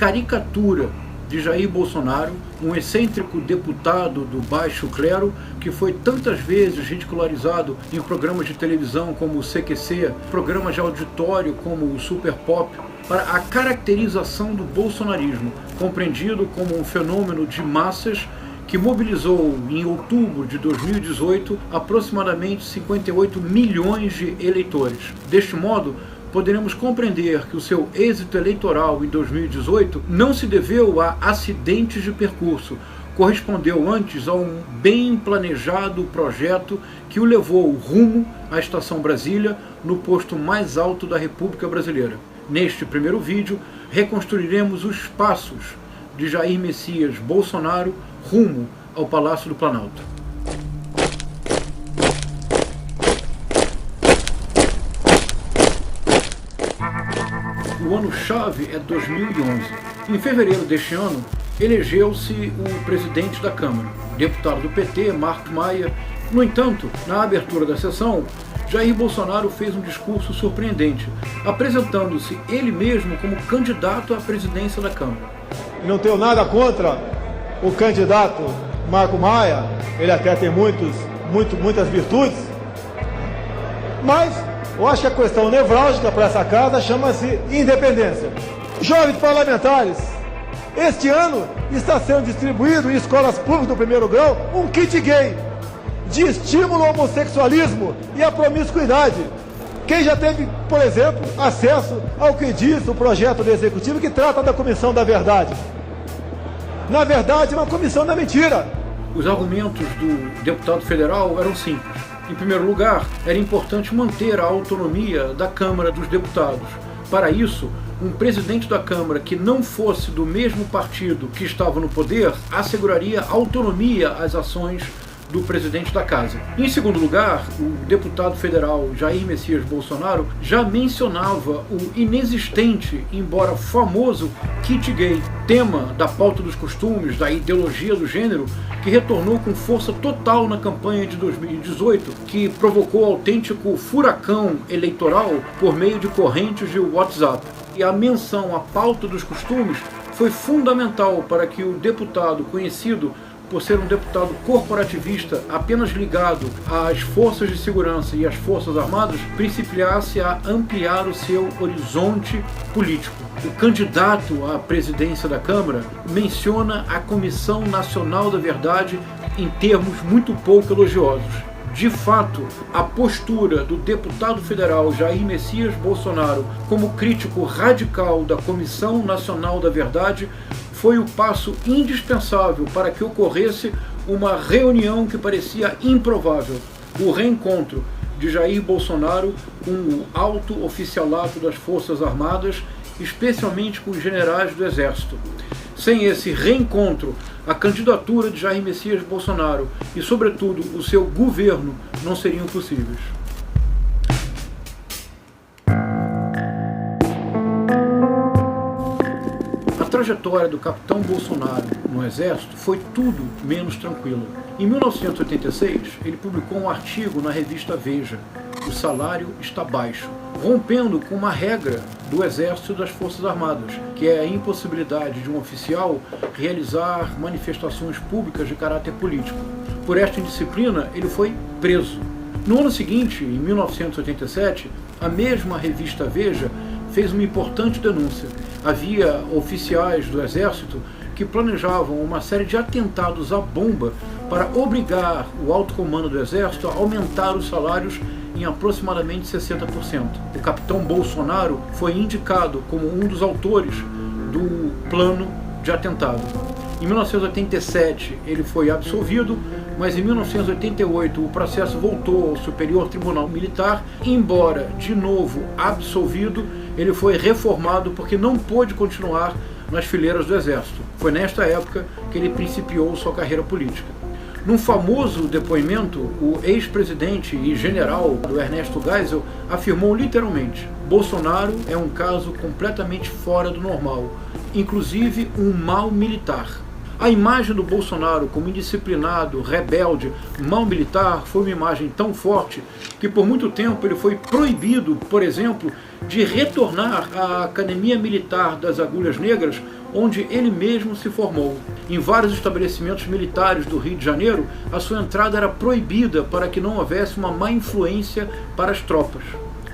caricatura de Jair Bolsonaro, um excêntrico deputado do baixo clero que foi tantas vezes ridicularizado em programas de televisão como o CQC, programas de auditório como o Super Pop, para a caracterização do bolsonarismo, compreendido como um fenômeno de massas que mobilizou em outubro de 2018 aproximadamente 58 milhões de eleitores. Deste modo, poderemos compreender que o seu êxito eleitoral em 2018 não se deveu a acidentes de percurso, correspondeu antes a um bem planejado projeto que o levou rumo à Estação Brasília, no posto mais alto da República Brasileira. Neste primeiro vídeo, reconstruiremos os passos de Jair Messias Bolsonaro rumo ao Palácio do Planalto. O ano-chave é 2011. Em fevereiro deste ano, elegeu-se o presidente da Câmara, deputado do PT, Marcos Maia. No entanto, na abertura da sessão, Jair Bolsonaro fez um discurso surpreendente, apresentando-se ele mesmo como candidato à presidência da Câmara. Não tenho nada contra o candidato Marcos Maia, ele até tem muitas virtudes, mas eu acho que a questão nevrálgica para essa casa chama-se independência. Jovens parlamentares, este ano está sendo distribuído em escolas públicas do primeiro grau um kit gay de estímulo ao homossexualismo e à promiscuidade. Quem já teve, por exemplo, acesso ao que diz o projeto do Executivo que trata da Comissão da Verdade? Na verdade, é uma comissão da mentira. Os argumentos do deputado federal eram simples. Em primeiro lugar, era importante manter a autonomia da Câmara dos Deputados. Para isso, um presidente da Câmara que não fosse do mesmo partido que estava no poder asseguraria autonomia às ações do presidente da casa. Em segundo lugar, o deputado federal Jair Messias Bolsonaro já mencionava o inexistente, embora famoso, kit gay, tema da pauta dos costumes, da ideologia do gênero, que retornou com força total na campanha de 2018, que provocou autêntico furacão eleitoral por meio de correntes de WhatsApp. E a menção à pauta dos costumes foi fundamental para que o deputado conhecido por ser um deputado corporativista apenas ligado às forças de segurança e às forças armadas, principiasse a ampliar o seu horizonte político. O candidato à presidência da Câmara menciona a Comissão Nacional da Verdade em termos muito pouco elogiosos. De fato, a postura do deputado federal Jair Messias Bolsonaro como crítico radical da Comissão Nacional da Verdade foi o passo indispensável para que ocorresse uma reunião que parecia improvável, o reencontro de Jair Bolsonaro com o alto oficialato das Forças Armadas, especialmente com os generais do Exército. Sem esse reencontro, a candidatura de Jair Messias Bolsonaro e, sobretudo, o seu governo não seriam possíveis. A trajetória do capitão Bolsonaro no Exército foi tudo menos tranquila. Em 1986, ele publicou um artigo na revista Veja, O Salário Está Baixo, rompendo com uma regra do Exército e das Forças Armadas, que é a impossibilidade de um oficial realizar manifestações públicas de caráter político. Por esta indisciplina, ele foi preso. No ano seguinte, em 1987, a mesma revista Veja fez uma importante denúncia. Havia oficiais do Exército que planejavam uma série de atentados à bomba para obrigar o alto comando do Exército a aumentar os salários em aproximadamente 60%. O capitão Bolsonaro foi indicado como um dos autores do plano de atentado. Em 1987 ele foi absolvido, mas em 1988 o processo voltou ao Superior Tribunal Militar. Embora de novo absolvido, ele foi reformado porque não pôde continuar nas fileiras do Exército. Foi nesta época que ele principiou sua carreira política. Num famoso depoimento, o ex-presidente e general do Ernesto Geisel afirmou literalmente: Bolsonaro é um caso completamente fora do normal, inclusive um mau militar. A imagem do Bolsonaro como indisciplinado, rebelde, mau militar foi uma imagem tão forte que por muito tempo ele foi proibido, por exemplo, de retornar à Academia Militar das Agulhas Negras, onde ele mesmo se formou. Em vários estabelecimentos militares do Rio de Janeiro, a sua entrada era proibida para que não houvesse uma má influência para as tropas.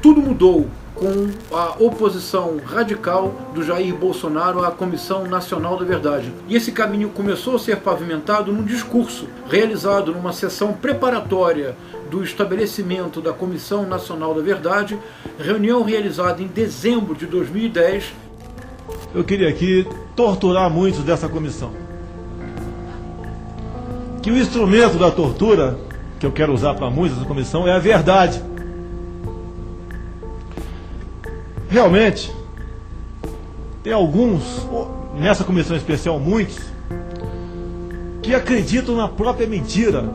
Tudo mudou com a oposição radical do Jair Bolsonaro à Comissão Nacional da Verdade. E esse caminho começou a ser pavimentado num discurso realizado numa sessão preparatória do estabelecimento da Comissão Nacional da Verdade, reunião realizada em dezembro de 2010. Eu queria aqui torturar muitos dessa comissão. Que o instrumento da tortura que eu quero usar para muitos dessa comissão é a verdade. Realmente, tem alguns, nessa comissão especial muitos, que acreditam na própria mentira.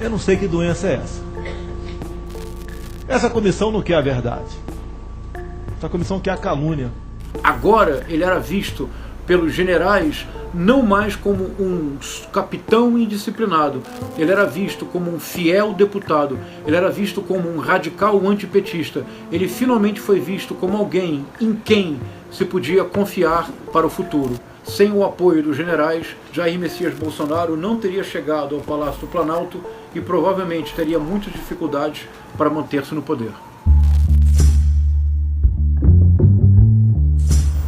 Eu não sei que doença é essa. Essa comissão não quer a verdade. Essa comissão quer a calúnia. Agora ele era visto pelos generais não mais como um capitão indisciplinado, ele era visto como um fiel deputado, ele era visto como um radical antipetista, ele finalmente foi visto como alguém em quem se podia confiar para o futuro. Sem o apoio dos generais, Jair Messias Bolsonaro não teria chegado ao Palácio do Planalto e provavelmente teria muitas dificuldades para manter-se no poder.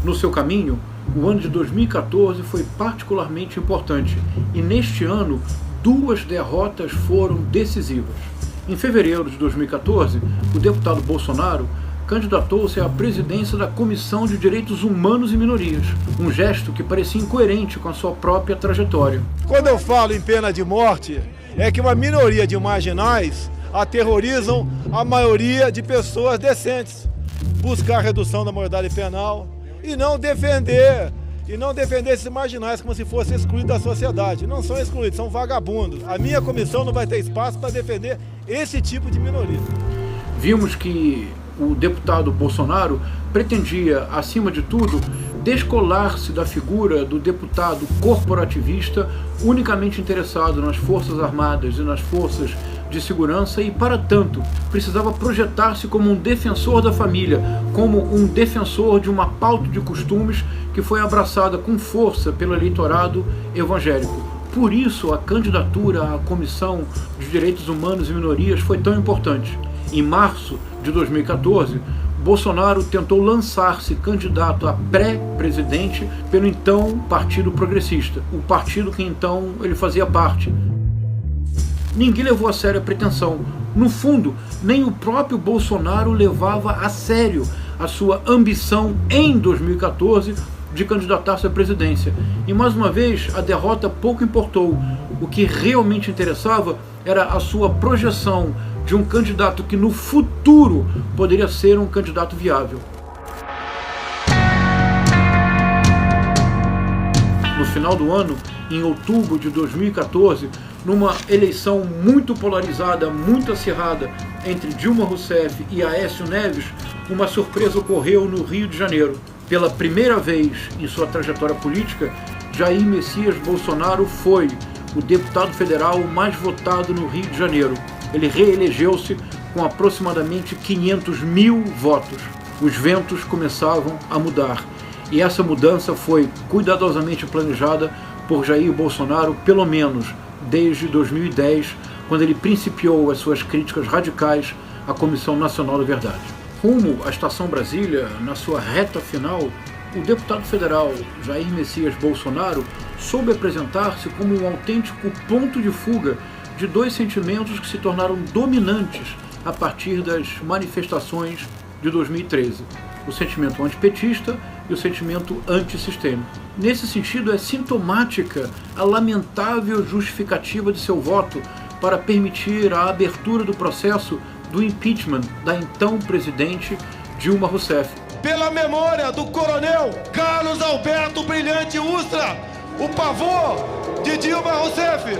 No seu caminho, o ano de 2014 foi particularmente importante e neste ano 2 derrotas foram decisivas. Em fevereiro de 2014, o deputado Bolsonaro candidatou-se à presidência da Comissão de Direitos Humanos e Minorias, um gesto que parecia incoerente com a sua própria trajetória. Quando eu falo em pena de morte, é que uma minoria de marginais aterrorizam a maioria de pessoas decentes. Buscar a redução da maioridade penal e não defender esses marginais como se fossem excluídos da sociedade. Não são excluídos, são vagabundos. A minha comissão não vai ter espaço para defender esse tipo de minoria. Vimos que o deputado Bolsonaro pretendia, acima de tudo, descolar-se da figura do deputado corporativista unicamente interessado nas Forças Armadas e nas forças de segurança e, para tanto, precisava projetar-se como um defensor da família, como um defensor de uma pauta de costumes que foi abraçada com força pelo eleitorado evangélico. Por isso, a candidatura à Comissão de Direitos Humanos e Minorias foi tão importante. Em março de 2014, Bolsonaro tentou lançar-se candidato a pré-presidente pelo então Partido Progressista, o partido que então ele fazia parte. Ninguém levou a sério a pretensão. No fundo, nem o próprio Bolsonaro levava a sério a sua ambição em 2014 de candidatar-se à presidência. E mais uma vez, a derrota pouco importou. O que realmente interessava era a sua projeção de um candidato que no futuro poderia ser um candidato viável. No final do ano, em outubro de 2014, numa eleição muito polarizada, muito acirrada entre Dilma Rousseff e Aécio Neves, uma surpresa ocorreu no Rio de Janeiro. Pela primeira vez em sua trajetória política, Jair Messias Bolsonaro foi o deputado federal mais votado no Rio de Janeiro. Ele reelegeu-se com aproximadamente 500 mil votos. Os ventos começavam a mudar. E essa mudança foi cuidadosamente planejada por Jair Bolsonaro, pelo menos desde 2010, quando ele principiou as suas críticas radicais à Comissão Nacional da Verdade. Rumo à Estação Brasília, na sua reta final, o deputado federal Jair Messias Bolsonaro soube apresentar-se como um autêntico ponto de fuga de 2 sentimentos que se tornaram dominantes a partir das manifestações de 2013. O sentimento antipetista e o sentimento antissistêmico. Nesse sentido, é sintomática a lamentável justificativa de seu voto para permitir a abertura do processo do impeachment da então presidente Dilma Rousseff. Pela memória do coronel Carlos Alberto Brilhante Ustra, o pavor de Dilma Rousseff.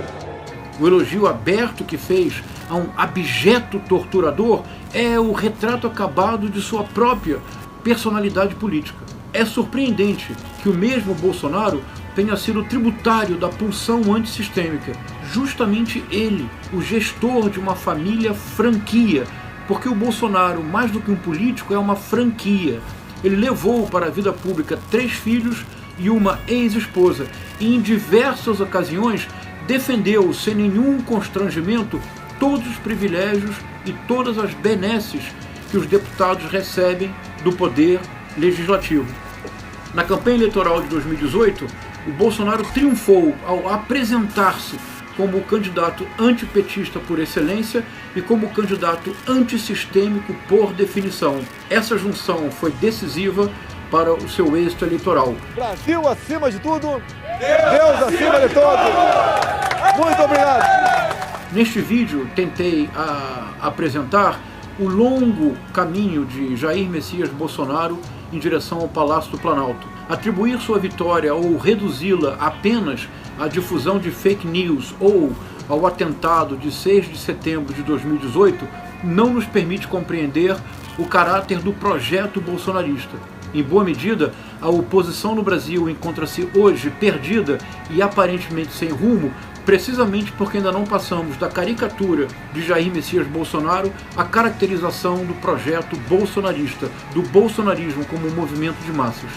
O elogio aberto que fez a um abjeto torturador é o retrato acabado de sua própria personalidade política. É surpreendente que o mesmo Bolsonaro tenha sido tributário da pulsão antissistêmica. Justamente ele, o gestor de uma família franquia, porque o Bolsonaro, mais do que um político, é uma franquia. ele levou para a vida pública 3 filhos e uma ex-esposa, e em diversas ocasiões defendeu, sem nenhum constrangimento, todos os privilégios e todas as benesses que os deputados recebem do poder legislativo. Na campanha eleitoral de 2018, o Bolsonaro triunfou ao apresentar-se como o candidato antipetista por excelência e como o candidato antissistêmico por definição. Essa junção foi decisiva para o seu êxito eleitoral. Brasil acima de tudo, Deus acima de todos. Muito obrigado. Neste vídeo tentei apresentar o longo caminho de Jair Messias Bolsonaro em direção ao Palácio do Planalto. Atribuir sua vitória ou reduzi-la apenas à difusão de fake news ou ao atentado de 6 de setembro de 2018 não nos permite compreender o caráter do projeto bolsonarista. Em boa medida, a oposição no Brasil encontra-se hoje perdida e aparentemente sem rumo, precisamente porque ainda não passamos da caricatura de Jair Messias Bolsonaro à caracterização do projeto bolsonarista, do bolsonarismo como um movimento de massas.